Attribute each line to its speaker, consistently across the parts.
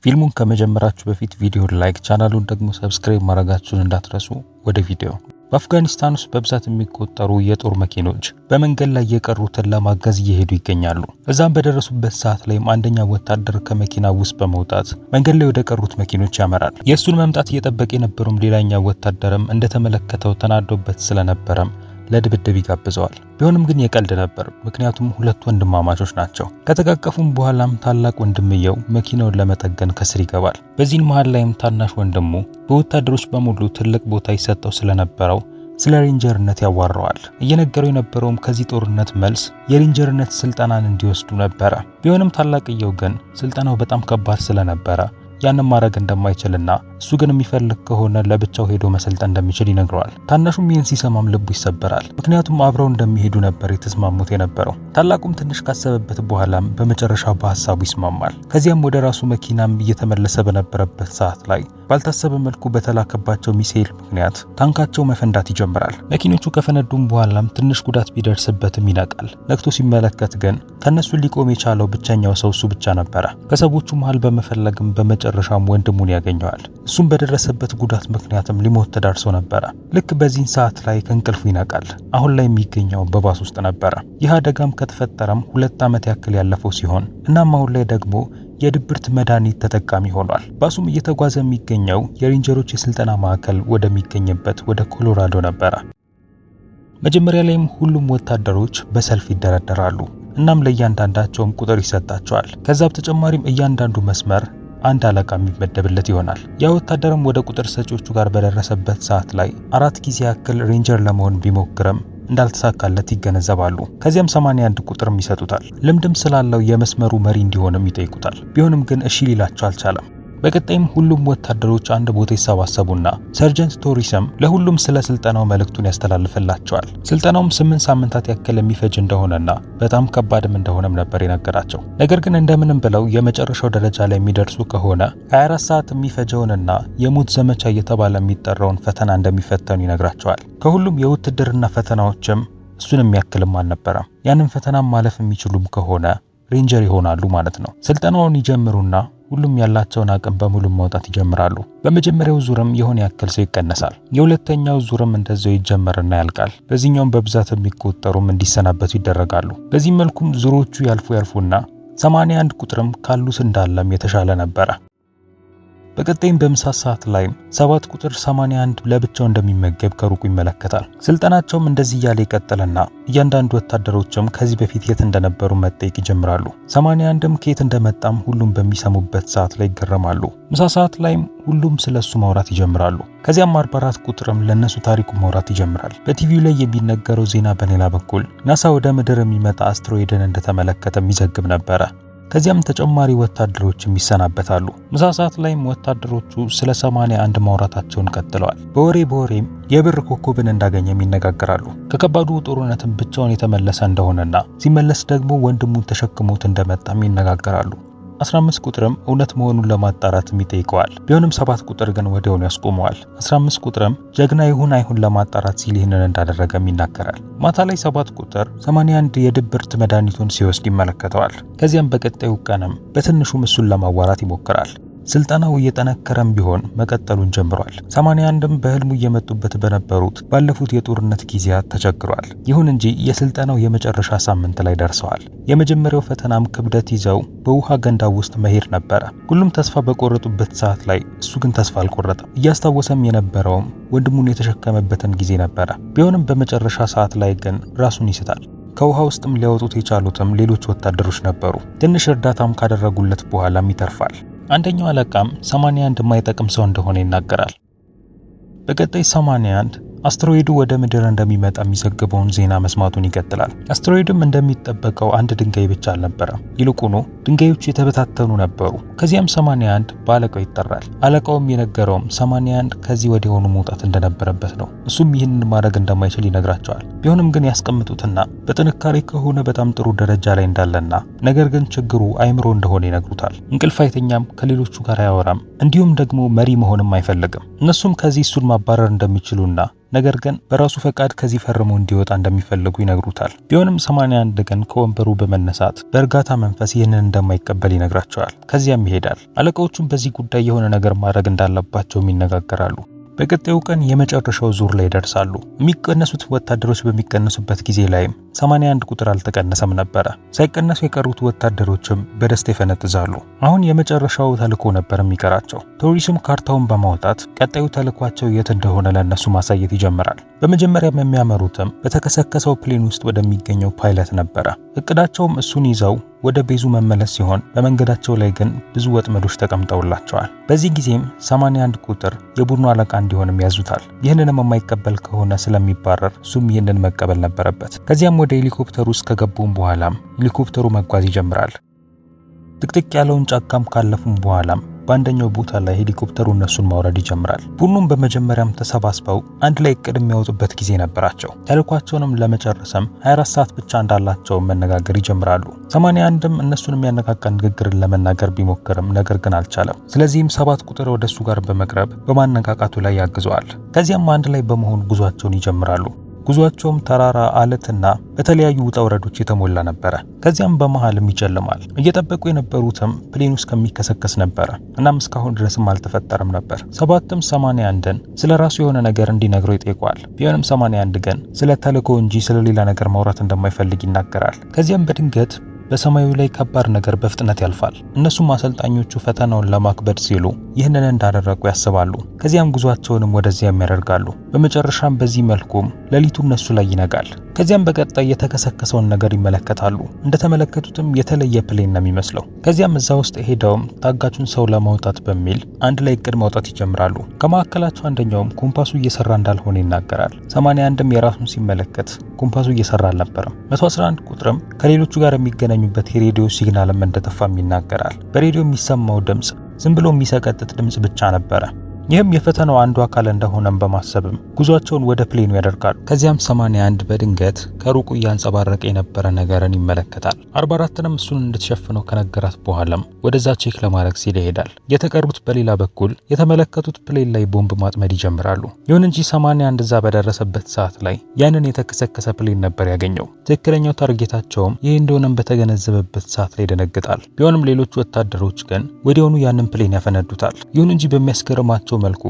Speaker 1: ፊልሙን ከመጀመራችሁ በፊት ቪዲዮን ላይክ፣ ቻናሉን ደግሞ ሰብስክራይብ ማድረጋችሁን እንዳትረሱ። ወደ ቪዲዮ። በአፍጋኒስታን ውስጥ በብዛት የሚቆጠሩ የጦር መኪኖች በመንገድ ላይ የቀሩትን ለማገዝ እየሄዱ ይገኛሉ። እዛም በደረሱበት ሰዓት ላይም አንደኛ ወታደር ከመኪና ውስጥ በመውጣት መንገድ ላይ ወደ ቀሩት መኪኖች ያመራል። የእሱን መምጣት እየጠበቀ የነበረውም ሌላኛው ወታደርም እንደተመለከተው ተናዶበት ስለነበረም ለድብድብ ይጋብዘዋል። ቢሆንም ግን የቀልድ ነበር፣ ምክንያቱም ሁለት ወንድማማቾች ናቸው። ከተቃቀፉም በኋላም ታላቅ ወንድምየው መኪናውን ለመጠገን ከስር ይገባል። በዚህን መሃል ላይም ታናሽ ወንድሙ በወታደሮች በሙሉ ትልቅ ቦታ ይሰጠው ስለነበረው ስለ ሬንጀርነት ያዋራዋል። እየነገረው የነበረውም ከዚህ ጦርነት መልስ የሬንጀርነት ስልጠናን እንዲወስዱ ነበረ። ቢሆንም ታላቅየው ግን ስልጠናው በጣም ከባድ ስለነበረ ያንን ማድረግ እንደማይችልና እሱ ግን የሚፈልግ ከሆነ ለብቻው ሄዶ መሰልጠን እንደሚችል ይነግረዋል። ታናሹም ይህን ሲሰማም ልቡ ይሰበራል፣ ምክንያቱም አብረው እንደሚሄዱ ነበር የተስማሙት የነበረው። ታላቁም ትንሽ ካሰበበት በኋላም በመጨረሻ በሐሳቡ ይስማማል። ከዚያም ወደ ራሱ መኪናም እየተመለሰ በነበረበት ሰዓት ላይ ባልታሰበ መልኩ በተላከባቸው ሚሳኤል ምክንያት ታንካቸው መፈንዳት ይጀምራል። መኪኖቹ ከፈነዱም በኋላም ትንሽ ጉዳት ቢደርስበትም ይነቃል። ነቅቶ ሲመለከት ግን ከነሱ ሊቆም የቻለው ብቸኛው ሰው እሱ ብቻ ነበረ። ከሰዎቹ መሃል በመፈለግም በመጨረሻም ወንድሙን ያገኘዋል። እሱም በደረሰበት ጉዳት ምክንያትም ሊሞት ተዳርሶ ነበረ። ልክ በዚህን ሰዓት ላይ ከእንቅልፉ ይነቃል። አሁን ላይ የሚገኘው በባስ ውስጥ ነበረ። ይህ አደጋም ከተፈጠረም 2 ዓመት ያክል ያለፈው ሲሆን እናም አሁን ላይ ደግሞ የድብርት መድኃኒት ተጠቃሚ ሆኗል። ባሱም እየተጓዘ የሚገኘው የሬንጀሮች የስልጠና ማዕከል ወደሚገኝበት ወደ ኮሎራዶ ነበረ። መጀመሪያ ላይም ሁሉም ወታደሮች በሰልፍ ይደረደራሉ። እናም ለእያንዳንዳቸውም ቁጥር ይሰጣቸዋል። ከዛ በተጨማሪም እያንዳንዱ መስመር አንድ አለቃ የሚመደብለት ይሆናል። ያ ወታደርም ወደ ቁጥር ሰጪዎቹ ጋር በደረሰበት ሰዓት ላይ 4 ጊዜ ያክል ሬንጀር ለመሆን ቢሞክርም እንዳልተሳካለት ይገነዘባሉ። ከዚያም 81 ቁጥርም ይሰጡታል። ልምድም ስላለው የመስመሩ መሪ እንዲሆንም ይጠይቁታል። ቢሆንም ግን እሺ ሊላቸው አልቻለም። በቀጣይም ሁሉም ወታደሮች አንድ ቦታ ይሰባሰቡና ሰርጀንት ቶሪሰም ለሁሉም ስለ ስልጠናው መልእክቱን ያስተላልፍላቸዋል። ስልጠናውም 8 ሳምንታት ያክል የሚፈጅ እንደሆነና በጣም ከባድም እንደሆነም ነበር የነገራቸው። ነገር ግን እንደምንም ብለው የመጨረሻው ደረጃ ላይ የሚደርሱ ከሆነ 24 ሰዓት የሚፈጀውንና የሞት ዘመቻ እየተባለ የሚጠራውን ፈተና እንደሚፈተኑ ይነግራቸዋል። ከሁሉም የውትድርና ፈተናዎችም እሱን የሚያክልም አልነበረም። ያንን ፈተና ማለፍ የሚችሉም ከሆነ ሬንጀር ይሆናሉ ማለት ነው። ስልጠናውን ይጀምሩና ሁሉም ያላቸውን አቅም በሙሉ ማውጣት ይጀምራሉ። በመጀመሪያው ዙርም የሆነ ያክል ሰው ይቀነሳል። የሁለተኛው ዙርም እንደዛው ይጀመርና ያልቃል። በዚህኛውም በብዛት የሚቆጠሩም እንዲሰናበቱ ይደረጋሉ። በዚህ መልኩም ዙሮቹ ያልፉና 81 ቁጥርም ካሉት እንዳለም የተሻለ ነበረ። በቀጣይም በምሳ ሰዓት ላይ 7 ቁጥር 81 ለብቻው እንደሚመገብ ከሩቁ ይመለከታል። ስልጠናቸውም እንደዚህ እያለ ይቀጥልና እያንዳንዱ ወታደሮችም ከዚህ በፊት የት እንደነበሩ መጠየቅ ይጀምራሉ። 81ም ከየት እንደመጣም ሁሉም በሚሰሙበት ሰዓት ላይ ይገረማሉ። ምሳ ሰዓት ላይም ሁሉም ስለሱ ማውራት ይጀምራሉ። ከዚያም 44 ቁጥርም ለነሱ ታሪኩ ማውራት ይጀምራል። በቲቪው ላይ የሚነገረው ዜና በሌላ በኩል ናሳ ወደ ምድር የሚመጣ አስትሮይድን እንደተመለከተ ይዘግብ ነበረ። ከዚያም ተጨማሪ ወታደሮችም ይሰናበታሉ። ምሳ ሰዓት ላይም ወታደሮቹ ስለ 81 ማውራታቸውን ቀጥለዋል። በወሬም የብር ኮከብን እንዳገኘም ይነጋገራሉ። ከከባዱ ጦርነትም ብቻውን የተመለሰ እንደሆነና ሲመለስ ደግሞ ወንድሙን ተሸክሞት እንደመጣም ይነጋገራሉ። 15 ቁጥርም እውነት መሆኑን ለማጣራትም ይጠይቀዋል። ቢሆንም 7 ቁጥር ግን ወዲያውኑ ያስቆመዋል። 15 ቁጥርም ጀግና ይሁን አይሁን ለማጣራት ሲል ይህንን እንዳደረገም ይናገራል። ማታ ላይ 7 ቁጥር 81 የድብርት መድኃኒቱን ሲወስድ ይመለከተዋል። ከዚያም በቀጣዩ ቀንም በትንሹ እሱን ለማዋራት ይሞክራል። ስልጠናው እየጠነከረም ቢሆን መቀጠሉን ጀምሯል። 81ም በህልሙ እየመጡበት በነበሩት ባለፉት የጦርነት ጊዜያት ተቸግሯል። ይሁን እንጂ የስልጠናው የመጨረሻ ሳምንት ላይ ደርሰዋል። የመጀመሪያው ፈተናም ክብደት ይዘው በውሃ ገንዳ ውስጥ መሄድ ነበረ። ሁሉም ተስፋ በቆረጡበት ሰዓት ላይ እሱ ግን ተስፋ አልቆረጠም። እያስታወሰም የነበረውም ወንድሙን የተሸከመበትን ጊዜ ነበረ። ቢሆንም በመጨረሻ ሰዓት ላይ ግን ራሱን ይስታል። ከውሃ ውስጥም ሊያወጡት የቻሉትም ሌሎች ወታደሮች ነበሩ። ትንሽ እርዳታም ካደረጉለት በኋላም ይተርፋል። አንደኛው አለቃም 81 የማይጠቅም ሰው እንደሆነ ይናገራል። በቀጣይ 81 አስትሮይዱ ወደ ምድር እንደሚመጣ የሚዘግበውን ዜና መስማቱን ይቀጥላል። አስትሮይድም እንደሚጠበቀው አንድ ድንጋይ ብቻ አልነበረም። ይልቁኑ ድንጋዮቹ የተበታተኑ ነበሩ። ከዚያም 81 በአለቃው ይጠራል። አለቃውም የነገረውም 81 ከዚህ ወዲያውኑ መውጣት እንደነበረበት ነው። እሱም ይህንን ማድረግ እንደማይችል ይነግራቸዋል። ቢሆንም ግን ያስቀምጡትና በጥንካሬ ከሆነ በጣም ጥሩ ደረጃ ላይ እንዳለና ነገር ግን ችግሩ አይምሮ እንደሆነ ይነግሩታል። እንቅልፍ አይተኛም፣ ከሌሎቹ ጋር አያወራም። እንዲሁም ደግሞ መሪ መሆንም አይፈልግም። እነሱም ከዚህ እሱን ማባረር እንደሚችሉና ነገር ግን በራሱ ፈቃድ ከዚህ ፈርሞ እንዲወጣ እንደሚፈልጉ ይነግሩታል። ቢሆንም 81 ግን ከወንበሩ በመነሳት በእርጋታ መንፈስ ይህንን እንደማይቀበል ይነግራቸዋል። ከዚያም ይሄዳል። አለቃዎቹም በዚህ ጉዳይ የሆነ ነገር ማድረግ እንዳለባቸውም ይነጋገራሉ። በቀጣዩ ቀን የመጨረሻው ዙር ላይ ይደርሳሉ። የሚቀነሱት ወታደሮች በሚቀነሱበት ጊዜ ላይም 81 ቁጥር አልተቀነሰም ነበረ። ሳይቀነሱ የቀሩት ወታደሮችም በደስታ ይፈነጥዛሉ። አሁን የመጨረሻው ተልዕኮ ነበር የሚቀራቸው። ቶሪስም ካርታውን በማውጣት ቀጣዩ ተልዕኳቸው የት እንደሆነ ለነሱ ማሳየት ይጀምራል። በመጀመሪያም የሚያመሩትም በተከሰከሰው ፕሌን ውስጥ ወደሚገኘው ፓይለት ነበረ። እቅዳቸውም እሱን ይዘው ወደ ቤዙ መመለስ ሲሆን በመንገዳቸው ላይ ግን ብዙ ወጥመዶች ተቀምጠውላቸዋል። በዚህ ጊዜም 81 ቁጥር የቡድኑ አለቃ እንዲሆንም ያዙታል። ይህንንም የማይቀበል ከሆነ ስለሚባረር እሱም ይህንን መቀበል ነበረበት። ከዚያም ወደ ሄሊኮፕተሩ ውስጥ ከገቡም በኋላም ሄሊኮፕተሩ መጓዝ ይጀምራል። ጥቅጥቅ ያለውን ጫካም ካለፉም በኋላም በአንደኛው ቦታ ላይ ሄሊኮፕተሩ እነሱን ማውረድ ይጀምራል። ቡድኑም በመጀመሪያም ተሰባስበው አንድ ላይ እቅድ የሚያወጡበት ጊዜ ነበራቸው። ተልዕኳቸውንም ለመጨረስም 24 ሰዓት ብቻ እንዳላቸው መነጋገር ይጀምራሉ። 81ም እነሱን የሚያነቃቃ ንግግርን ለመናገር ቢሞክርም ነገር ግን አልቻለም። ስለዚህም 7 ቁጥር ወደሱ ጋር በመቅረብ በማነቃቃቱ ላይ ያግዘዋል። ከዚያም አንድ ላይ በመሆን ጉዟቸውን ይጀምራሉ። ጉዟቸውም ተራራ፣ አለትና በተለያዩ ውጣ ውረዶች የተሞላ ነበረ። ከዚያም በመሃልም ይጨልማል። እየጠበቁ የነበሩትም ፕሌን ውስጥ ከሚከሰከስ ነበረ። እናም እስካሁን ድረስም አልተፈጠረም ነበር። 7ም 81ን ስለ ራሱ የሆነ ነገር እንዲነግረው ይጠይቀዋል። ቢሆንም 81 ግን ስለ ተልዕኮ እንጂ ስለ ሌላ ነገር ማውራት እንደማይፈልግ ይናገራል። ከዚያም በድንገት በሰማዩ ላይ ከባድ ነገር በፍጥነት ያልፋል። እነሱም አሰልጣኞቹ ፈተናውን ለማክበድ ሲሉ ይህንን እንዳደረጉ ያስባሉ። ከዚያም ጉዟቸውንም ወደዚያም ያደርጋሉ። በመጨረሻም በዚህ መልኩም ሌሊቱ እነሱ ላይ ይነጋል። ከዚያም በቀጣይ የተከሰከሰውን ነገር ይመለከታሉ። እንደተመለከቱትም የተለየ ፕሌን ነው የሚመስለው። ከዚያም እዛ ውስጥ ሄደውም ታጋቹን ሰው ለማውጣት በሚል አንድ ላይ እቅድ ማውጣት ይጀምራሉ። ከመካከላቸው አንደኛውም ኮምፓሱ እየሰራ እንዳልሆነ ይናገራል። 81ም የራሱን ሲመለከት ኮምፓሱ እየሰራ አልነበረም። 111 ቁጥርም ከሌሎቹ ጋር የሚገናኙበት የሬዲዮ ሲግናልም እንደጠፋም ይናገራል። በሬዲዮ የሚሰማው ድምጽ ዝም ብሎ የሚሰቀጥጥ ድምጽ ብቻ ነበረ። ይህም የፈተናው አንዱ አካል እንደሆነም በማሰብም ጉዟቸውን ወደ ፕሌኑ ያደርጋሉ። ከዚያም 81 በድንገት ከሩቁ እያንጸባረቀ የነበረ ነገርን ይመለከታል። 44ንም እሱን እንድትሸፍነው ከነገራት በኋላም ወደዛ ቼክ ለማድረግ ሲል ይሄዳል። የተቀሩት በሌላ በኩል የተመለከቱት ፕሌን ላይ ቦምብ ማጥመድ ይጀምራሉ። ይሁን እንጂ 81 እዛ በደረሰበት ሰዓት ላይ ያንን የተከሰከሰ ፕሌን ነበር ያገኘው። ትክክለኛው ታርጌታቸውም ይህ እንደሆነም በተገነዘበበት ሰዓት ላይ ይደነግጣል። ቢሆንም ሌሎች ወታደሮች ግን ወዲያውኑ ያንን ፕሌን ያፈነዱታል። ይሁን እንጂ በሚያስገርማቸው መልኩ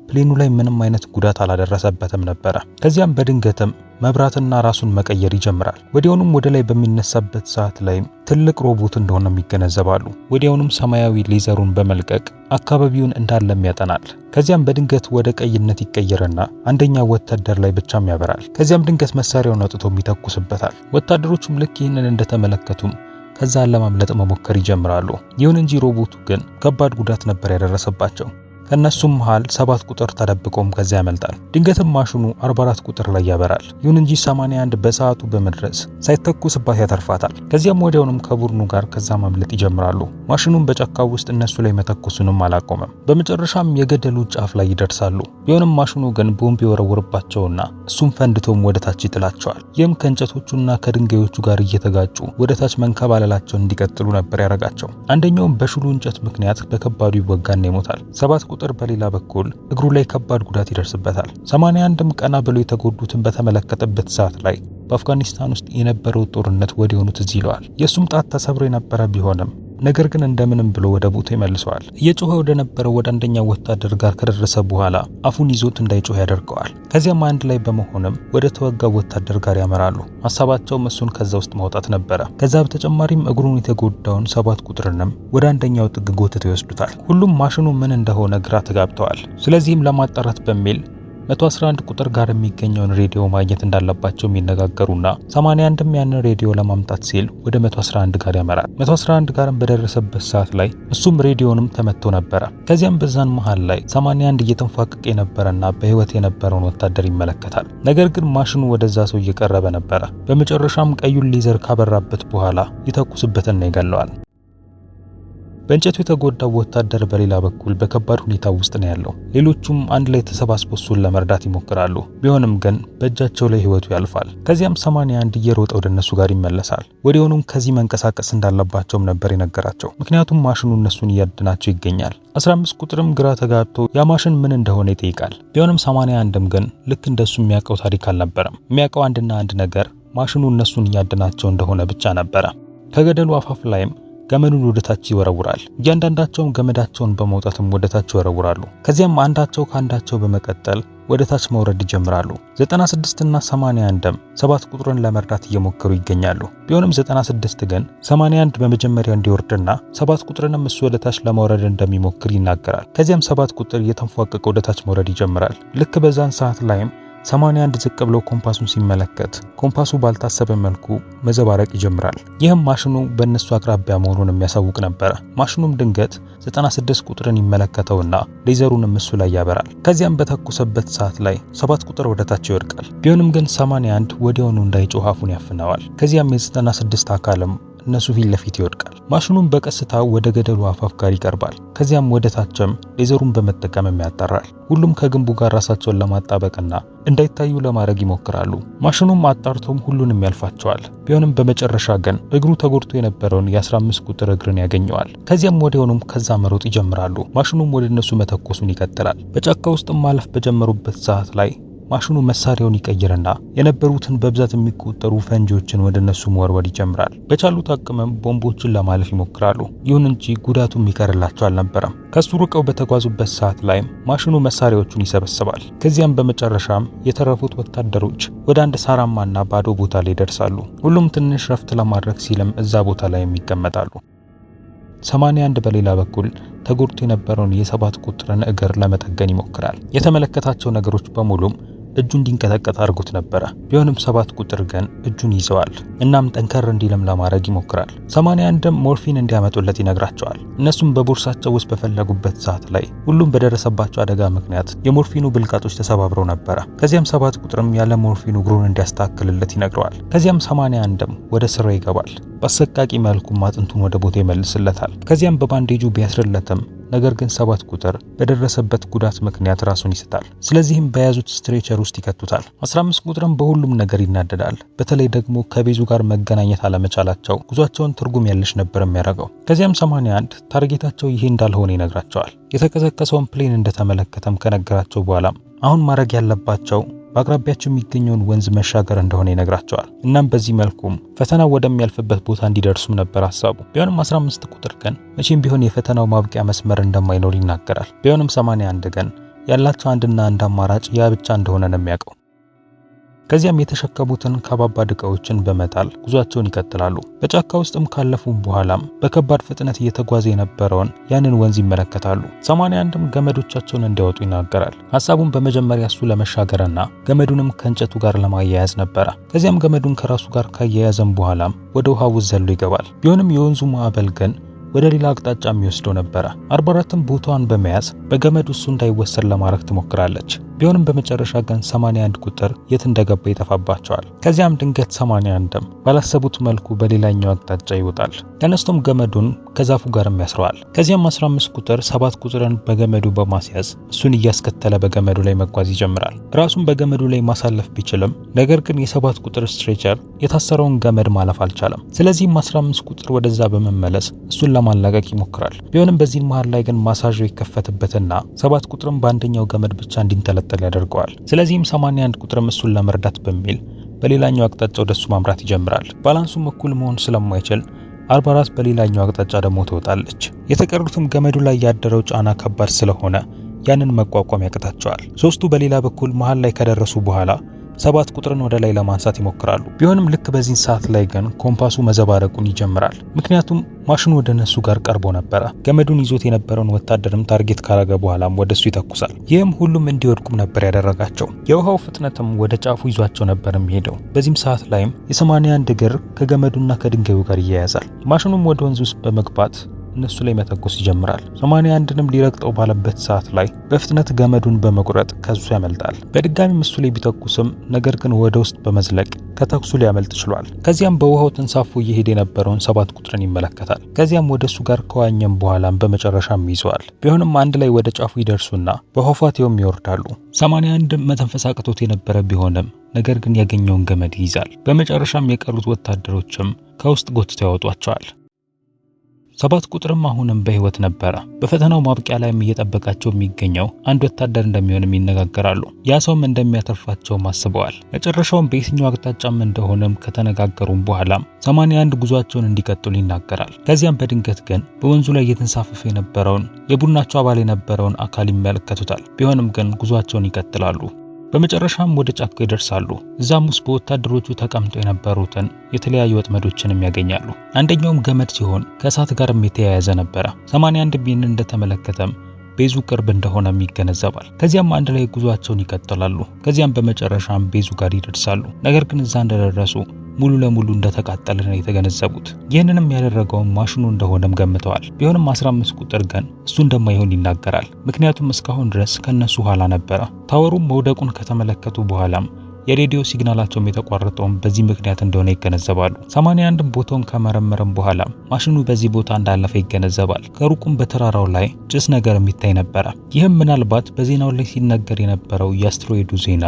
Speaker 1: ፕሌኑ ላይ ምንም አይነት ጉዳት አላደረሰበትም ነበረ። ከዚያም በድንገትም መብራትና ራሱን መቀየር ይጀምራል። ወዲያውኑም ወደ ላይ በሚነሳበት ሰዓት ላይ ትልቅ ሮቦት እንደሆነ ይገነዘባሉ። ወዲያውኑም ሰማያዊ ሌዘሩን በመልቀቅ አካባቢውን እንዳለም ያጠናል። ከዚያም በድንገት ወደ ቀይነት ይቀየርና አንደኛው ወታደር ላይ ብቻም ያበራል። ከዚያም ድንገት መሳሪያውን አውጥቶም ይተኩስበታል። ወታደሮቹም ልክ ይህንን እንደተመለከቱም ከዛ ለማምለጥ መሞከር ይጀምራሉ። ይሁን እንጂ ሮቦቱ ግን ከባድ ጉዳት ነበር ያደረሰባቸው። ከነሱም መሃል 7 ቁጥር ተደብቆም ከዚያ ያመልጣል። ድንገትም ማሽኑ 44 ቁጥር ላይ ያበራል። ይሁን እንጂ 81 በሰዓቱ በመድረስ ሳይተኩስባት ያተርፋታል። ከዚያም ወዲያውኑም ከቡድኑ ጋር ከዛ ማምለጥ ይጀምራሉ። ማሽኑም በጫካው ውስጥ እነሱ ላይ መተኮሱንም አላቆመም። በመጨረሻም የገደሉ ጫፍ ላይ ይደርሳሉ። ቢሆንም ማሽኑ ግን ቦምብ ይወረውርባቸውና እሱም ፈንድቶም ወደ ታች ይጥላቸዋል። ይህም ከእንጨቶቹና ከድንጋዮቹ ጋር እየተጋጩ ወደ ታች መንከባለላቸውን እንዲቀጥሉ ነበር ያደረጋቸው። አንደኛውም በሹሉ እንጨት ምክንያት በከባዱ ይወጋና ይሞታል። 7 ቁጥር በሌላ በኩል እግሩ ላይ ከባድ ጉዳት ይደርስበታል። 81ም ቀና ብሎ የተጎዱትን በተመለከተበት ሰዓት ላይ በአፍጋኒስታን ውስጥ የነበረው ጦርነት ወዲያውኑ ትዝ ይለዋል። የሱም ጣት ተሰብሮ የነበረ ቢሆንም ነገር ግን እንደምንም ብሎ ወደ ቦታው ይመልሰዋል። እየጮኸ ወደ ነበረው ወደ አንደኛው ወታደር ጋር ከደረሰ በኋላ አፉን ይዞት እንዳይጮህ ያደርገዋል። ከዚያም አንድ ላይ በመሆንም ወደ ተወጋው ወታደር ጋር ያመራሉ። ሐሳባቸውም እሱን ከዛ ውስጥ ማውጣት ነበረ። ከዛ በተጨማሪም እግሩን የተጎዳውን 7 ቁጥርንም ወደ አንደኛው ጥግ ጎትተው ይወስዱታል። ሁሉም ማሽኑ ምን እንደሆነ ግራ ተጋብተዋል። ስለዚህም ለማጣራት በሚል 111 ቁጥር ጋር የሚገኘውን ሬዲዮ ማግኘት እንዳለባቸው የሚነጋገሩና 81ም ያንን ሬዲዮ ለማምጣት ሲል ወደ 111 ጋር ያመራል። 111 ጋርም በደረሰበት ሰዓት ላይ እሱም ሬዲዮንም ተመቶ ነበረ። ከዚያም በዛን መሃል ላይ 81 እየተንፋቀቀ የነበረና በህይወት የነበረውን ወታደር ይመለከታል። ነገር ግን ማሽኑ ወደዛ ሰው እየቀረበ ነበረ። በመጨረሻም ቀዩን ሌዘር ካበራበት በኋላ ይተኩስበትና ይገለዋል። በእንጨቱ የተጎዳው ወታደር በሌላ በኩል በከባድ ሁኔታ ውስጥ ነው ያለው። ሌሎቹም አንድ ላይ ተሰባስበው እሱን ለመርዳት ይሞክራሉ። ቢሆንም ግን በእጃቸው ላይ ህይወቱ ያልፋል። ከዚያም 81 እየሮጠ ወደ እነሱ ጋር ይመለሳል። ወዲያውኑም ከዚህ መንቀሳቀስ እንዳለባቸውም ነበር የነገራቸው። ምክንያቱም ማሽኑ እነሱን እያድናቸው ይገኛል። 15 ቁጥርም ግራ ተጋብቶ ያ ማሽን ምን እንደሆነ ይጠይቃል። ቢሆንም 81ም ግን ልክ እንደሱ የሚያውቀው ታሪክ አልነበረም። የሚያውቀው አንድና አንድ ነገር ማሽኑ እነሱን እያድናቸው እንደሆነ ብቻ ነበረ። ከገደሉ አፋፍ ላይም ገመዱን ወደታች ይወረውራል። እያንዳንዳቸውም ገመዳቸውን በመውጣትም ወደታች ይወረውራሉ። ከዚያም አንዳቸው ካንዳቸው በመቀጠል ወደታች መውረድ ይጀምራሉ። 96 እና 81ም 7 ቁጥርን ለመርዳት እየሞከሩ ይገኛሉ። ቢሆንም 96 ግን 81 በመጀመሪያ እንዲወርድና 7 ቁጥርንም እሱ ወደታች ለመውረድ እንደሚሞክር ይናገራል። ከዚያም 7 ቁጥር እየተንፏቀቀ ወደታች መውረድ ይጀምራል። ልክ በዛን ሰዓት ላይም 81 ዝቅ ብሎ ኮምፓሱን ሲመለከት ኮምፓሱ ባልታሰበ መልኩ መዘባረቅ ይጀምራል። ይህም ማሽኑ በእነሱ አቅራቢያ መሆኑን የሚያሳውቅ ነበረ። ማሽኑም ድንገት 96 ቁጥርን ይመለከተውና ሌዘሩንም እሱ ላይ ያበራል። ከዚያም በተኮሰበት ሰዓት ላይ 7 ቁጥር ወደታች ይወድቃል። ቢሆንም ግን 81 ወዲያውኑ እንዳይጮህ አፉን ያፍነዋል። ከዚያም የ96 አካልም እነሱ ፊት ለፊት ይወድቃል። ማሽኑም በቀስታ ወደ ገደሉ አፋፍ ጋር ይቀርባል። ከዚያም ወደ ታችም ሌዘሩን በመጠቀም ያጣራል። ሁሉም ከግንቡ ጋር ራሳቸውን ለማጣበቅና እንዳይታዩ ለማድረግ ይሞክራሉ። ማሽኑም አጣርቶም ሁሉንም ያልፋቸዋል። ቢሆንም በመጨረሻ ግን እግሩ ተጎድቶ የነበረውን የ15 ቁጥር እግርን ያገኘዋል። ከዚያም ወዲያውኑም ከዛ መሮጥ ይጀምራሉ። ማሽኑም ወደ እነሱ መተኮሱን ይቀጥላል። በጫካ ውስጥም ማለፍ በጀመሩበት ሰዓት ላይ ማሽኑ መሳሪያውን ይቀይርና የነበሩትን በብዛት የሚቆጠሩ ፈንጂዎችን ወደ እነሱ መወርወር ይጀምራል። በቻሉት አቅምም ቦምቦችን ለማለፍ ይሞክራሉ። ይሁን እንጂ ጉዳቱ የሚቀርላቸው አልነበረም። ከሱ ርቀው በተጓዙበት ሰዓት ላይም ማሽኑ መሳሪያዎቹን ይሰበስባል። ከዚያም በመጨረሻም የተረፉት ወታደሮች ወደ አንድ ሳራማና ባዶ ቦታ ላይ ይደርሳሉ። ሁሉም ትንሽ ረፍት ለማድረግ ሲልም እዛ ቦታ ላይ ይቀመጣሉ። 81 በሌላ በኩል ተጎድቶ የነበረውን የ7 ቁጥርን እግር ለመጠገን ይሞክራል። የተመለከታቸው ነገሮች በሙሉም እጁ እንዲንቀጠቀጥ አድርጎት ነበረ። ቢሆንም 7 ቁጥር ግን እጁን ይዘዋል። እናም ጠንከር እንዲለም ለማድረግ ይሞክራል። 81ም ሞርፊን እንዲያመጡለት ይነግራቸዋል። እነሱም በቦርሳቸው ውስጥ በፈለጉበት ሰዓት ላይ ሁሉም በደረሰባቸው አደጋ ምክንያት የሞርፊኑ ብልቃጦች ተሰባብረው ነበረ። ከዚያም 7 ቁጥርም ያለ ሞርፊኑ እግሩን እንዲያስተካክልለት ይነግረዋል። ከዚያም 81ም ወደ ስራ ይገባል። በአሰቃቂ መልኩም አጥንቱን ወደ ቦታ ይመልስለታል። ከዚያም በባንዴጁ ቢያስርለትም ነገር ግን 7 ቁጥር በደረሰበት ጉዳት ምክንያት ራሱን ይስታል። ስለዚህም በያዙት ስትሬቸር ውስጥ ይከቱታል። 15 ቁጥርም በሁሉም ነገር ይናደዳል። በተለይ ደግሞ ከቤዙ ጋር መገናኘት አለመቻላቸው ጉዟቸውን ትርጉም ያለሽ ነበር የሚያደርገው። ከዚያም 81 ታርጌታቸው ይሄ እንዳልሆነ ይነግራቸዋል። የተቀዘቀሰውን ፕሌን እንደተመለከተም ከነገራቸው በኋላም አሁን ማድረግ ያለባቸው በአቅራቢያቸው የሚገኘውን ወንዝ መሻገር እንደሆነ ይነግራቸዋል። እናም በዚህ መልኩም ፈተናው ወደሚያልፍበት ቦታ እንዲደርሱም ነበር ሐሳቡ። ቢሆንም 15 ቁጥር ግን መቼም ቢሆን የፈተናው ማብቂያ መስመር እንደማይኖር ይናገራል። ቢሆንም 81 ግን ያላቸው አንድና አንድ አማራጭ ያ ብቻ እንደሆነ ነው የሚያውቀው። ከዚያም የተሸከሙትን ከባባድ ዕቃዎችን በመጣል ጉዟቸውን ይቀጥላሉ። በጫካ ውስጥም ካለፉ በኋላም በከባድ ፍጥነት እየተጓዘ የነበረውን ያንን ወንዝ ይመለከታሉ። 81ም ገመዶቻቸውን እንዲያወጡ ይናገራል። ሐሳቡን በመጀመሪያ እሱ ለመሻገርና ገመዱንም ከእንጨቱ ጋር ለማያያዝ ነበረ። ከዚያም ገመዱን ከራሱ ጋር ካያያዘም በኋላም ወደ ውሃው ውስጥ ዘሎ ይገባል። ቢሆንም የወንዙ ማዕበል ግን ወደ ሌላ አቅጣጫ የሚወስደው ነበረ። 44ም ቦታዋን በመያዝ በገመዱ እሱ እንዳይወሰድ ለማድረግ ትሞክራለች። ቢሆንም በመጨረሻ ግን 81 ቁጥር የት እንደገባ ይጠፋባቸዋል። ከዚያም ድንገት 81ም ባላሰቡት መልኩ በሌላኛው አቅጣጫ ይወጣል። ተነስቶም ገመዱን ከዛፉ ጋርም ያስረዋል። ከዚያም 15 ቁጥር 7 ቁጥርን በገመዱ በማስያዝ እሱን እያስከተለ በገመዱ ላይ መጓዝ ይጀምራል። ራሱን በገመዱ ላይ ማሳለፍ ቢችልም ነገር ግን የ7 ቁጥር ስትሬቸር የታሰረውን ገመድ ማለፍ አልቻለም። ስለዚህም 15 ቁጥር ወደዛ በመመለስ እሱን ለማላቀቅ ይሞክራል። ቢሆንም በዚህ መሃል ላይ ግን ማሳዡ ይከፈትበትና 7 ቁጥርም በአንደኛው ገመድ ብቻ እንዲንጠለጠል ያደርገዋል። ስለዚህም 81 ቁጥርም እሱን ለመርዳት በሚል በሌላኛው አቅጣጫ ወደሱ ማምራት ይጀምራል። ባላንሱም እኩል መሆን ስለማይችል 44 በሌላኛው አቅጣጫ ደግሞ ትወጣለች። የተቀሩትም ገመዱ ላይ ያደረው ጫና ከባድ ስለሆነ ያንን መቋቋም ያቅታቸዋል። ሶስቱ በሌላ በኩል መሃል ላይ ከደረሱ በኋላ 7 ቁጥርን ወደ ላይ ለማንሳት ይሞክራሉ። ቢሆንም ልክ በዚህ ሰዓት ላይ ግን ኮምፓሱ መዘባረቁን ይጀምራል። ምክንያቱም ማሽኑ ወደ እነሱ ጋር ቀርቦ ነበረ። ገመዱን ይዞት የነበረውን ወታደርም ታርጌት ካረገ በኋላም ወደሱ ይተኩሳል። ይህም ሁሉም እንዲወድቁም ነበር ያደረጋቸው። የውሃው ፍጥነትም ወደ ጫፉ ይዟቸው ነበር የሚሄደው። በዚህም ሰዓት ላይም የ81 እግር ከገመዱና ከድንጋዩ ጋር ይያያዛል። ማሽኑም ወደ ወንዝ ውስጥ በመግባት እነሱ ላይ መተኮስ ይጀምራል። 81ንም ሊረግጠው ባለበት ሰዓት ላይ በፍጥነት ገመዱን በመቁረጥ ከሱ ያመልጣል። በድጋሚ እሱ ላይ ቢተኩስም ነገር ግን ወደ ውስጥ በመዝለቅ ከተኩሱ ሊያመልጥ ችሏል። ከዚያም በውሃው ተንሳፎ እየሄደ የነበረውን 7 ቁጥርን ይመለከታል። ከዚያም ወደ እሱ ጋር ከዋኘም በኋላም በመጨረሻም ይዘዋል። ቢሆንም አንድ ላይ ወደ ጫፉ ይደርሱና በፏፏቴውም ይወርዳሉ። 81 መተንፈስ አቅቶት የነበረ ቢሆንም ነገር ግን ያገኘውን ገመድ ይይዛል። በመጨረሻም የቀሩት ወታደሮችም ከውስጥ ጎትተው ያወጧቸዋል። 7 ቁጥርም አሁንም በህይወት ነበረ። በፈተናው ማብቂያ ላይም እየጠበቃቸው የሚገኘው አንድ ወታደር እንደሚሆንም ይነጋገራሉ። ያ ሰውም እንደሚያተርፋቸውም አስበዋል። መጨረሻውም በየትኛው አቅጣጫም እንደሆነም ከተነጋገሩም በኋላም 81 ጉዟቸውን እንዲቀጥሉ ይናገራል። ከዚያም በድንገት ግን በወንዙ ላይ እየተንሳፈፈ የነበረውን የቡድናቸው አባል የነበረውን አካል ይመለከቱታል። ቢሆንም ግን ጉዟቸውን ይቀጥላሉ። በመጨረሻም ወደ ጫካ ይደርሳሉ። እዛም ውስጥ በወታደሮቹ ተቀምጠው የነበሩትን የተለያዩ ወጥመዶችንም ያገኛሉ። አንደኛውም ገመድ ሲሆን ከእሳት ጋርም የተያያዘ ነበረ። 81 ቢን እንደተመለከተም ቤዙ ቅርብ እንደሆነም ይገነዘባል። ከዚያም አንድ ላይ ጉዟቸውን ይቀጥላሉ። ከዚያም በመጨረሻም ቤዙ ጋር ይደርሳሉ። ነገር ግን እዛ እንደደረሱ ሙሉ ለሙሉ እንደተቃጠለ ነው የተገነዘቡት። ይህንንም ያደረገው ማሽኑ እንደሆነም ገምተዋል። ቢሆንም 15 ቁጥር ግን እሱ እንደማይሆን ይናገራል። ምክንያቱም እስካሁን ድረስ ከነሱ ኋላ ነበረ። ታወሩም መውደቁን ከተመለከቱ በኋላም የሬዲዮ ሲግናላቸውም የተቋረጠውም በዚህ ምክንያት እንደሆነ ይገነዘባሉ። 81ም ቦታውን ከመረመረም በኋላ ማሽኑ በዚህ ቦታ እንዳለፈ ይገነዘባል። ከሩቁም በተራራው ላይ ጭስ ነገር የሚታይ ነበረ። ይህም ምናልባት በዜናው ላይ ሲነገር የነበረው የአስትሮይዱ ዜና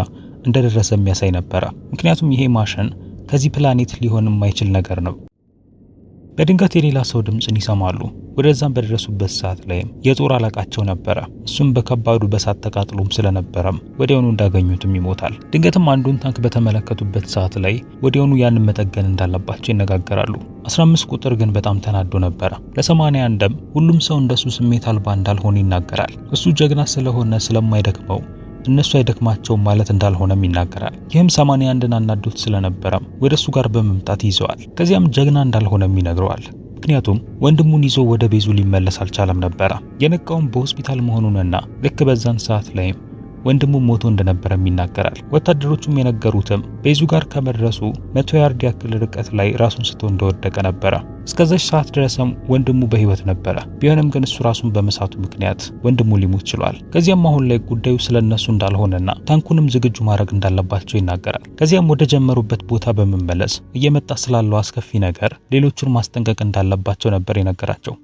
Speaker 1: እንደደረሰ የሚያሳይ ነበረ። ምክንያቱም ይሄ ማሽን ከዚህ ፕላኔት ሊሆን የማይችል ነገር ነው። በድንገት የሌላ ሰው ድምጽን ይሰማሉ። ወደዛም በደረሱበት ሰዓት ላይ የጦር አለቃቸው ነበረ። እሱም በከባዱ በሳት ተቃጥሎም ስለነበረም ወዲያውኑ እንዳገኙትም ይሞታል። ድንገትም አንዱን ታንክ በተመለከቱበት ሰዓት ላይ ወዲያውኑ ያንን መጠገን እንዳለባቸው ይነጋገራሉ። 15 ቁጥር ግን በጣም ተናዶ ነበረ። ለ81ም ሁሉም ሰው እንደሱ ስሜት አልባ እንዳልሆነ ይናገራል። እሱ ጀግና ስለሆነ ስለማይደክመው እነሱ አይደክማቸውም ማለት እንዳልሆነም ይናገራል። ይህም 81ን አናዶት ስለነበረም ወደሱ ጋር በመምጣት ይዘዋል። ከዚያም ጀግና እንዳልሆነም ይነግረዋል። ምክንያቱም ወንድሙን ይዞ ወደ ቤዙ ሊመለስ አልቻለም ነበረ። የነቃውም በሆስፒታል መሆኑንና ልክ በዛን ሰዓት ላይም ወንድሙ ሞቶ እንደነበረም ይናገራል። ወታደሮቹም የነገሩትም ቤዙ ጋር ከመድረሱ 100 ያርድ ያክል ርቀት ላይ ራሱን ስቶ እንደወደቀ ነበረ። እስከዛች ሰዓት ድረስም ወንድሙ በህይወት ነበረ። ቢሆንም ግን እሱ ራሱን በመሳቱ ምክንያት ወንድሙ ሊሞት ችሏል። ከዚያም አሁን ላይ ጉዳዩ ስለነሱ እንዳልሆነና ታንኩንም ዝግጁ ማድረግ እንዳለባቸው ይናገራል። ከዚያም ወደ ጀመሩበት ቦታ በመመለስ እየመጣ ስላለው አስከፊ ነገር ሌሎቹን ማስጠንቀቅ እንዳለባቸው ነበር የነገራቸው።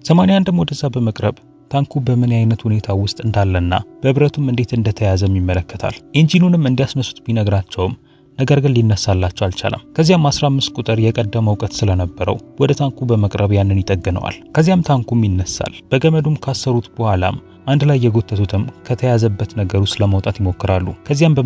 Speaker 1: 81ም ወደዛ በመቅረብ ታንኩ በምን አይነት ሁኔታ ውስጥ እንዳለና በብረቱም እንዴት እንደተያዘም ይመለከታል። ኢንጂኑንም እንዲያስነሱት ቢነግራቸውም ነገር ግን ሊነሳላቸው አልቻለም። ከዚያም 15 ቁጥር የቀደመ እውቀት ስለነበረው ወደ ታንኩ በመቅረብ ያንን ይጠግነዋል። ከዚያም ታንኩም ይነሳል። በገመዱም ካሰሩት በኋላም አንድ ላይ የጎተቱትም ከተያዘበት ነገር ውስጥ ለመውጣት ይሞክራሉ። ከዚያም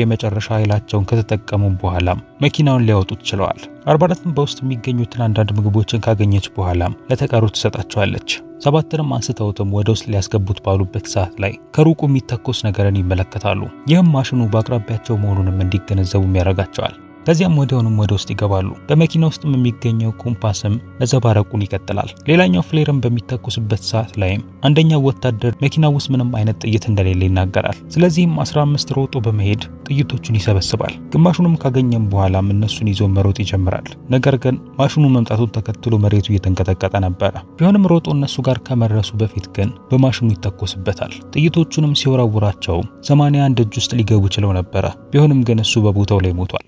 Speaker 1: የመጨረሻ ኃይላቸውን ከተጠቀሙ በኋላም መኪናውን ሊያወጡት ችለዋል። 44ም በውስጥ የሚገኙትን አንዳንድ ምግቦችን ካገኘች በኋላም ለተቀሩት ትሰጣቸዋለች። 7ንም አንስተውትም ወደ ውስጥ ሊያስገቡት ባሉበት ሰዓት ላይ ከሩቁ የሚተኮስ ነገርን ይመለከታሉ። ይህም ማሽኑ በአቅራቢያቸው መሆኑንም እንዲገነዘቡ ያደርጋቸዋል። ከዚያም ወዲያውኑም ወደ ውስጥ ይገባሉ። በመኪና ውስጥም የሚገኘው ኮምፓስም መዘባረቁን ይቀጥላል። ሌላኛው ፍሌርም በሚተኩስበት ሰዓት ላይም አንደኛው ወታደር መኪና ውስጥ ምንም አይነት ጥይት እንደሌለ ይናገራል። ስለዚህም 15 ሮጦ በመሄድ ጥይቶቹን ይሰበስባል። ግማሹንም ካገኘም በኋላም እነሱን ይዞ መሮጥ ይጀምራል። ነገር ግን ማሽኑ መምጣቱን ተከትሎ መሬቱ እየተንቀጠቀጠ ነበረ። ቢሆንም ሮጦ እነሱ ጋር ከመድረሱ በፊት ግን በማሽኑ ይተኮስበታል። ጥይቶቹንም ሲወረውራቸው 81 እጅ ውስጥ ሊገቡ ችለው ነበረ። ቢሆንም ግን እሱ በቦታው ላይ ሞቷል።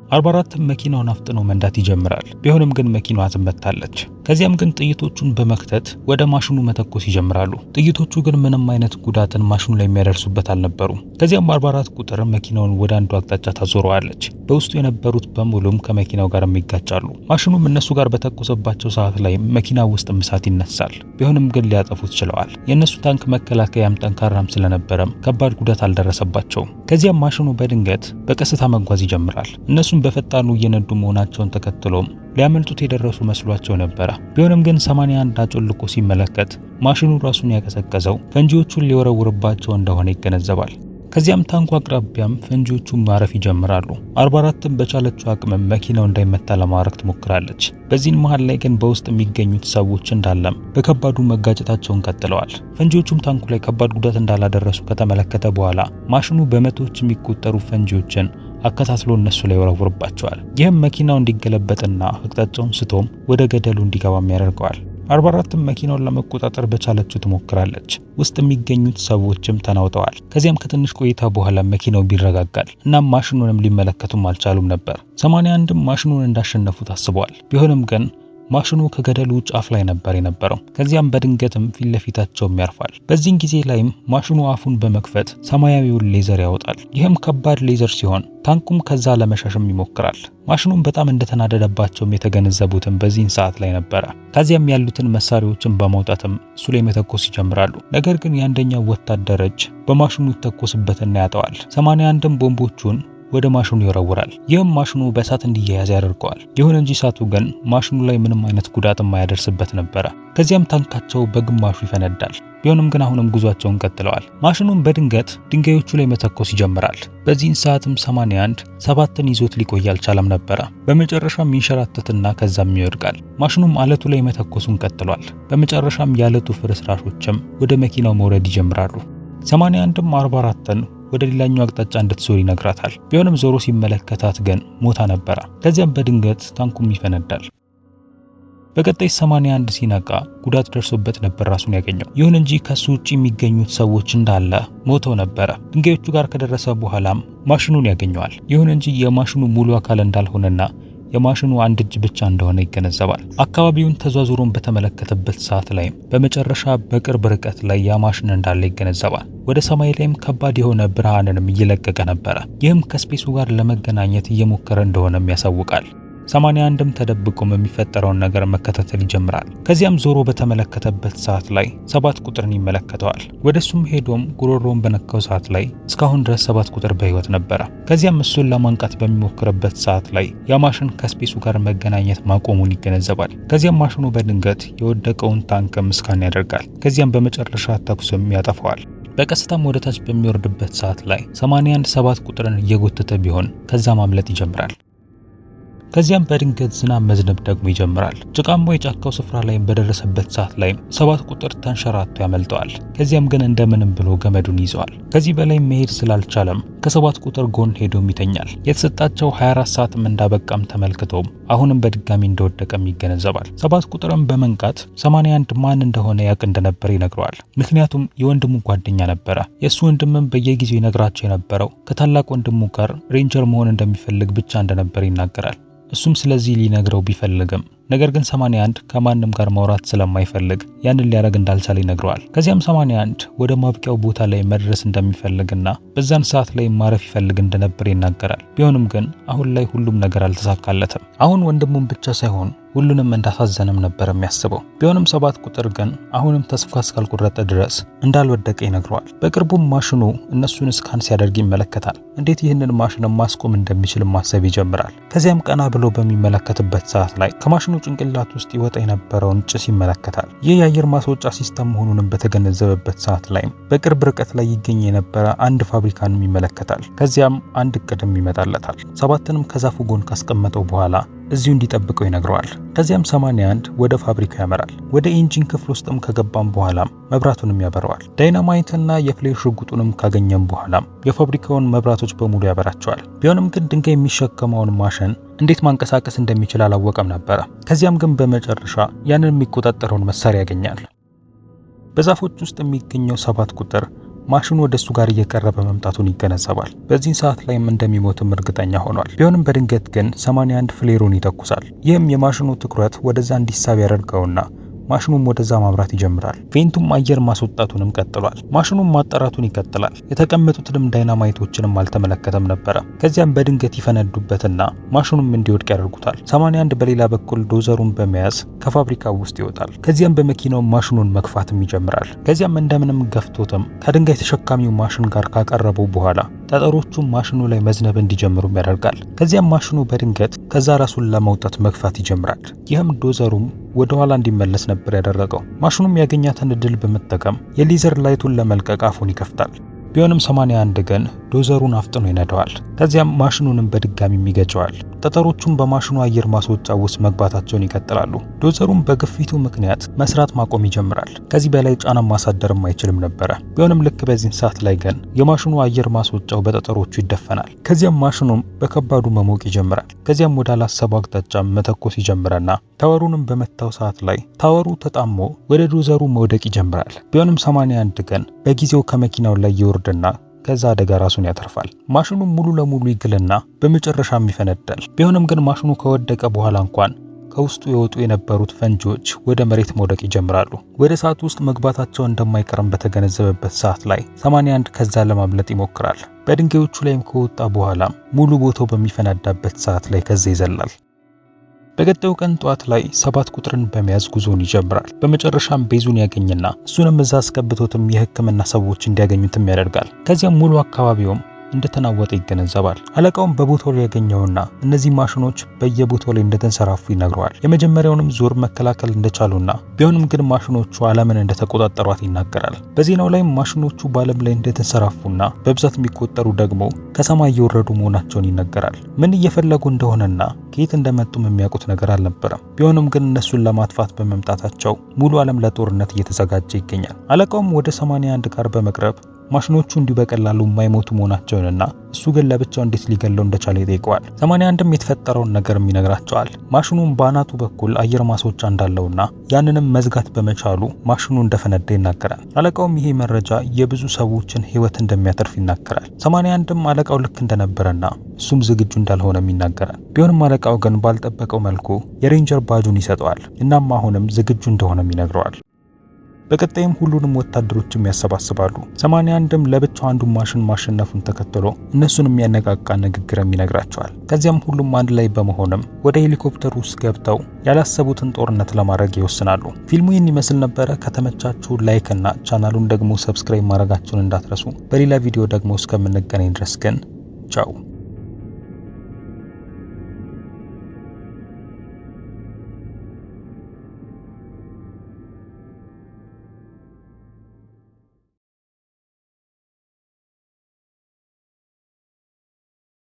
Speaker 1: 44ም መኪናውን አፍጥኖ መንዳት ይጀምራል። ቢሆንም ግን መኪናዋ ትመታለች። ከዚያም ግን ጥይቶቹን በመክተት ወደ ማሽኑ መተኮስ ይጀምራሉ። ጥይቶቹ ግን ምንም አይነት ጉዳትን ማሽኑ ላይ የሚያደርሱበት አልነበሩም። ከዚያም 44 ቁጥር መኪናውን ወደ አንዱ አቅጣጫ ታዞረዋለች። በውስጡ የነበሩት በሙሉም ከመኪናው ጋር ይጋጫሉ። ማሽኑም እነሱ ጋር በተኮሰባቸው ሰዓት ላይ መኪና ውስጥ እሳት ይነሳል። ቢሆንም ግን ሊያጠፉት ችለዋል። የእነሱ ታንክ መከላከያም ጠንካራም ስለነበረም ከባድ ጉዳት አልደረሰባቸውም። ከዚያም ማሽኑ በድንገት በቀስታ መጓዝ ይጀምራል። እነሱም በፈጣኑ እየነዱ መሆናቸውን ተከትሎም ሊያመልጡት የደረሱ መስሏቸው ነበረ። ቢሆንም ግን 81 አጮልቆ ሲመለከት ማሽኑ ራሱን ያቀሰቀዘው ፈንጂዎቹን ሊወረውርባቸው እንደሆነ ይገነዘባል። ከዚያም ታንኩ አቅራቢያም ፈንጂዎቹን ማረፍ ይጀምራሉ። 44ም በቻለችው አቅም መኪናው እንዳይመታ ለማድረግ ትሞክራለች። በዚህን መሃል ላይ ግን በውስጥ የሚገኙት ሰዎች እንዳለም በከባዱ መጋጨታቸውን ቀጥለዋል። ፈንጂዎቹም ታንኩ ላይ ከባድ ጉዳት እንዳላደረሱ ከተመለከተ በኋላ ማሽኑ በመቶዎች የሚቆጠሩ ፈንጂዎችን አከታትሎ እነሱ ላይ ወረውርባቸዋል። ይህም መኪናው እንዲገለበጥና አቅጣጫውን ስቶም ወደ ገደሉ እንዲገባም ያደርገዋል። 44ም መኪናውን ለመቆጣጠር በቻለችው ትሞክራለች። ውስጥ የሚገኙት ሰዎችም ተናውጠዋል። ከዚያም ከትንሽ ቆይታ በኋላ መኪናው ቢረጋጋል እናም ማሽኑንም ሊመለከቱም አልቻሉም ነበር። 81ም ማሽኑን እንዳሸነፉ ታስበዋል። ቢሆንም ግን ማሽኑ ከገደሉ ጫፍ ላይ ነበር የነበረው። ከዚያም በድንገትም ፊት ለፊታቸውም ያርፋል። በዚህን ጊዜ ላይም ማሽኑ አፉን በመክፈት ሰማያዊውን ሌዘር ያወጣል። ይህም ከባድ ሌዘር ሲሆን ታንኩም ከዛ ለመሻሽም ይሞክራል። ማሽኑም በጣም እንደተናደደባቸውም የተገነዘቡትም በዚህን ሰዓት ላይ ነበረ። ከዚያም ያሉትን መሳሪያዎችን በማውጣትም እሱ ላይ መተኮስ ይጀምራሉ። ነገር ግን የአንደኛው ወታደር እጅ በማሽኑ ይተኮስበትና ያጠዋል። 81ም ቦምቦቹን ወደ ማሽኑ ይወረውራል። ይህም ማሽኑ በእሳት እንዲያያዝ ያደርገዋል። ይሁን እንጂ እሳቱ ግን ማሽኑ ላይ ምንም አይነት ጉዳት የማያደርስበት ነበረ። ከዚያም ታንካቸው በግማሹ ይፈነዳል። ቢሆንም ግን አሁንም ጉዟቸውን ቀጥለዋል። ማሽኑም በድንገት ድንጋዮቹ ላይ መተኮስ ይጀምራል። በዚህን ሰዓትም 81 7ን ይዞት ሊቆይ አልቻለም ነበረ። በመጨረሻም ይንሸራተትና ከዛም ይወድቃል። ማሽኑም አለቱ ላይ መተኮሱን ቀጥሏል። በመጨረሻም የአለቱ ፍርስራሾችም ወደ መኪናው መውረድ ይጀምራሉ። 81ም 44ን ወደ ሌላኛው አቅጣጫ እንድትዞር ይነግራታል። ቢሆንም ዞሮ ሲመለከታት ግን ሞታ ነበረ። ከዚያም በድንገት ታንኩም ይፈነዳል። በቀጣይ 81 ሲነቃ ጉዳት ደርሶበት ነበር ራሱን ያገኘው። ይሁን እንጂ ከሱ ውጪ የሚገኙት ሰዎች እንዳለ ሞተው ነበረ። ድንጋዮቹ ጋር ከደረሰ በኋላም ማሽኑን ያገኘዋል። ይሁን እንጂ የማሽኑ ሙሉ አካል እንዳልሆነና የማሽኑ አንድ እጅ ብቻ እንደሆነ ይገነዘባል። አካባቢውን ተዟዙሮን በተመለከተበት ሰዓት ላይ በመጨረሻ በቅርብ ርቀት ላይ ያ ማሽን እንዳለ ይገነዘባል። ወደ ሰማይ ላይም ከባድ የሆነ ብርሃንንም እየለቀቀ ነበረ። ይህም ከስፔሱ ጋር ለመገናኘት እየሞከረ እንደሆነም ያሳውቃል። 81ም ተደብቆም የሚፈጠረውን ነገር መከታተል ይጀምራል። ከዚያም ዞሮ በተመለከተበት ሰዓት ላይ 7 ቁጥርን ይመለከተዋል። ወደሱም ሄዶም ጉሮሮውን በነካው ሰዓት ላይ እስካሁን ድረስ 7 ቁጥር በህይወት ነበረ። ከዚያም እሱን ለማንቃት በሚሞክርበት ሰዓት ላይ ያ ማሽን ከስፔሱ ጋር መገናኘት ማቆሙን ይገነዘባል። ከዚያም ማሽኑ በድንገት የወደቀውን ታንክም ስካን ያደርጋል። ከዚያም በመጨረሻ ተኩስም ያጠፋዋል። በቀስታም ወደ ታች በሚወርድበት ሰዓት ላይ 81 7 ቁጥርን እየጎተተ ቢሆን ከዛ ማምለጥ ይጀምራል። ከዚያም በድንገት ዝናብ መዝነብ ደግሞ ይጀምራል። ጭቃማው የጫካው ስፍራ ላይ በደረሰበት ሰዓት ላይ 7 ቁጥር ተንሸራቶ ያመልጠዋል። ከዚያም ግን እንደምንም ብሎ ገመዱን ይዘዋል። ከዚህ በላይ መሄድ ስላልቻለም ከ7 ቁጥር ጎን ሄዶም ይተኛል። የተሰጣቸው 24 ሰዓትም እንዳበቃም ተመልክቶም አሁንም በድጋሚ እንደወደቀም ይገነዘባል። 7 ቁጥርም በመንቃት 81 ማን እንደሆነ ያውቅ እንደነበር ይነግረዋል። ምክንያቱም የወንድሙ ጓደኛ ነበረ። የእሱ ወንድምም በየጊዜው ይነግራቸው የነበረው ከታላቅ ወንድሙ ጋር ሬንጀር መሆን እንደሚፈልግ ብቻ እንደነበር ይናገራል። እሱም ስለዚህ ሊነግረው ቢፈልግም ነገር ግን 81 ከማንም ጋር ማውራት ስለማይፈልግ ያንን ሊያደርግ እንዳልቻለ ይነግረዋል። ከዚያም 81 ወደ ማብቂያው ቦታ ላይ መድረስ እንደሚፈልግና በዛን ሰዓት ላይ ማረፍ ይፈልግ እንደነበር ይናገራል። ቢሆንም ግን አሁን ላይ ሁሉም ነገር አልተሳካለትም። አሁን ወንድሙን ብቻ ሳይሆን ሁሉንም እንዳሳዘነም ነበር የሚያስበው። ቢሆንም 7 ቁጥር ግን አሁንም ተስፋ እስካልቆረጠ ድረስ እንዳልወደቀ ይነግረዋል። በቅርቡም ማሽኑ እነሱን ስካን ሲያደርግ ይመለከታል። እንዴት ይህንን ማሽን ማስቆም እንደሚችል ማሰብ ይጀምራል። ከዚያም ቀና ብሎ በሚመለከትበት ሰዓት ላይ ከማሽኑ ጭንቅላት ውስጥ ይወጣ የነበረውን ጭስ ይመለከታል። ይህ የአየር ማስወጫ ሲስተም መሆኑንም በተገነዘበበት ሰዓት ላይ በቅርብ ርቀት ላይ ይገኝ የነበረ አንድ ፋብሪካንም ይመለከታል። ከዚያም አንድ እቅድም ይመጣለታል። 7ንም ከዛፉ ጎን ካስቀመጠው በኋላ እዚሁ እንዲጠብቀው ይነግረዋል። ከዚያም 81 ወደ ፋብሪካ ያመራል። ወደ ኢንጂን ክፍል ውስጥም ከገባም በኋላም መብራቱንም ያበረዋል። ዳይናማይትና የፍሌር ሽጉጡንም ካገኘም በኋላም የፋብሪካውን መብራቶች በሙሉ ያበራቸዋል። ቢሆንም ግን ድንጋይ የሚሸከመውን ማሽን እንዴት ማንቀሳቀስ እንደሚችል አላወቀም ነበረ። ከዚያም ግን በመጨረሻ ያንን የሚቆጣጠረውን መሳሪያ ያገኛል። በዛፎች ውስጥ የሚገኘው 7 ቁጥር ማሽኑ ወደሱ ጋር እየቀረበ መምጣቱን ይገነዘባል። በዚህ ሰዓት ላይም እንደሚሞትም እርግጠኛ ሆኗል። ቢሆንም በድንገት ግን 81 ፍሌሩን ይተኩሳል። ይህም የማሽኑ ትኩረት ወደዛ እንዲሳብ ያደርገውና ማሽኑም ወደዛ ማብራት ይጀምራል። ቬንቱም አየር ማስወጣቱንም ቀጥሏል። ማሽኑም ማጣራቱን ይቀጥላል። የተቀመጡትንም ዳይናማይቶችንም አልተመለከተም ነበረ። ከዚያም በድንገት ይፈነዱበትና ማሽኑም እንዲወድቅ ያደርጉታል። 81 በሌላ በኩል ዶዘሩን በመያዝ ከፋብሪካው ውስጥ ይወጣል። ከዚያም በመኪናው ማሽኑን መግፋትም ይጀምራል። ከዚያም እንደምንም ገፍቶትም ከድንጋይ ተሸካሚው ማሽን ጋር ካቀረበው በኋላ ጠጠሮቹ ማሽኑ ላይ መዝነብ እንዲጀምሩም ያደርጋል። ከዚያም ማሽኑ በድንገት ከዛ ራሱን ለማውጣት መግፋት ይጀምራል። ይህም ዶዘሩም ወደ ኋላ እንዲመለስ ነበር ያደረገው። ማሽኑም ያገኛትን እድል በመጠቀም የሌዘር ላይቱን ለመልቀቅ አፉን ይከፍታል። ቢሆንም 81 ግን ዶዘሩን አፍጥኖ ይነዳዋል። ከዚያም ማሽኑንም በድጋሚ ይገጨዋል። ጠጠሮቹም በማሽኑ አየር ማስወጫ ውስጥ መግባታቸውን ይቀጥላሉ። ዶዘሩም በግፊቱ ምክንያት መስራት ማቆም ይጀምራል። ከዚህ በላይ ጫና ማሳደርም አይችልም ነበረ። ቢሆንም ልክ በዚህ ሰዓት ላይ ግን የማሽኑ አየር ማስወጫው በጠጠሮቹ ይደፈናል። ከዚያም ማሽኑም በከባዱ መሞቅ ይጀምራል። ከዚያም ወደ አላሰበው አቅጣጫ መተኮስ ይጀምራልና ታወሩንም በመታው ሰዓት ላይ ታወሩ ተጣሞ ወደ ዶዘሩ መውደቅ ይጀምራል። ቢሆንም 81 ግን በጊዜው ከመኪናው ላይ ይወርድና ከዛ አደጋ ራሱን ያተርፋል። ማሽኑ ሙሉ ለሙሉ ይግልና በመጨረሻም ይፈነዳል። ቢሆንም ግን ማሽኑ ከወደቀ በኋላ እንኳን ከውስጡ የወጡ የነበሩት ፈንጂዎች ወደ መሬት መውደቅ ይጀምራሉ። ወደ እሳት ውስጥ መግባታቸው እንደማይቀርም በተገነዘበበት ሰዓት ላይ 81 ከዛ ለማምለጥ ይሞክራል። በድንጋዮቹ ላይም ከወጣ በኋላ ሙሉ ቦታው በሚፈነዳበት ሰዓት ላይ ከዛ ይዘላል። በቀጣዩ ቀን ጧት ላይ 7 ቁጥርን በመያዝ ጉዞን ይጀምራል። በመጨረሻም ቤዙን ያገኝና እሱንም እዛ አስገብቶትም የሕክምና ሰዎች እንዲያገኙትም ያደርጋል። ከዚያም ሙሉ አካባቢውም እንደተናወጠ ይገነዘባል። አለቃውም በቦታው ላይ ያገኘውና እነዚህ ማሽኖች በየቦታው ላይ እንደተንሰራፉ ይነግረዋል። የመጀመሪያውንም ዙር መከላከል እንደቻሉና ቢሆንም ግን ማሽኖቹ ዓለምን እንደተቆጣጠሯት ይናገራል። በዜናው ላይም ማሽኖቹ በዓለም ላይ እንደተንሰራፉና በብዛት የሚቆጠሩ ደግሞ ከሰማይ እየወረዱ መሆናቸውን ይነገራል። ምን እየፈለጉ እንደሆነና ከየት እንደመጡም የሚያውቁት ነገር አልነበረም። ቢሆንም ግን እነሱን ለማጥፋት በመምጣታቸው ሙሉ ዓለም ለጦርነት እየተዘጋጀ ይገኛል። አለቃውም ወደ 81 ጋር በመቅረብ ማሽኖቹ እንዲሁ በቀላሉ የማይሞቱ መሆናቸውንና እሱ ግን ለብቻው እንዴት ሊገለው እንደቻለ ይጠይቀዋል። 81ም የተፈጠረውን ነገርም ይነግራቸዋል። ማሽኑም በአናቱ በኩል አየር ማስወጫ እንዳለውና ያንንም መዝጋት በመቻሉ ማሽኑ እንደፈነዳ ይናገራል። አለቃውም ይሄ መረጃ የብዙ ሰዎችን ሕይወት እንደሚያተርፍ ይናገራል። 81ም አለቃው ልክ እንደነበረና እሱም ዝግጁ እንዳልሆነም ይናገራል። ቢሆንም አለቃው ግን ባልጠበቀው መልኩ የሬንጀር ባጁን ይሰጠዋል። እናም አሁንም ዝግጁ እንደሆነም ይነግረዋል። በቀጣይም ሁሉንም ወታደሮችም ያሰባስባሉ። 81ም ለብቻው አንዱን ማሽን ማሸነፉን ተከትሎ እነሱን የሚያነቃቃ ንግግርም ይነግራቸዋል። ከዚያም ሁሉም አንድ ላይ በመሆንም ወደ ሄሊኮፕተር ውስጥ ገብተው ያላሰቡትን ጦርነት ለማድረግ ይወስናሉ። ፊልሙ ይህን ይመስል ነበረ። ከተመቻችሁ ላይክ እና ቻናሉን ደግሞ ሰብስክራይብ ማድረጋችሁን እንዳትረሱ። በሌላ ቪዲዮ ደግሞ እስከምንገናኝ ድረስ ግን ቻው።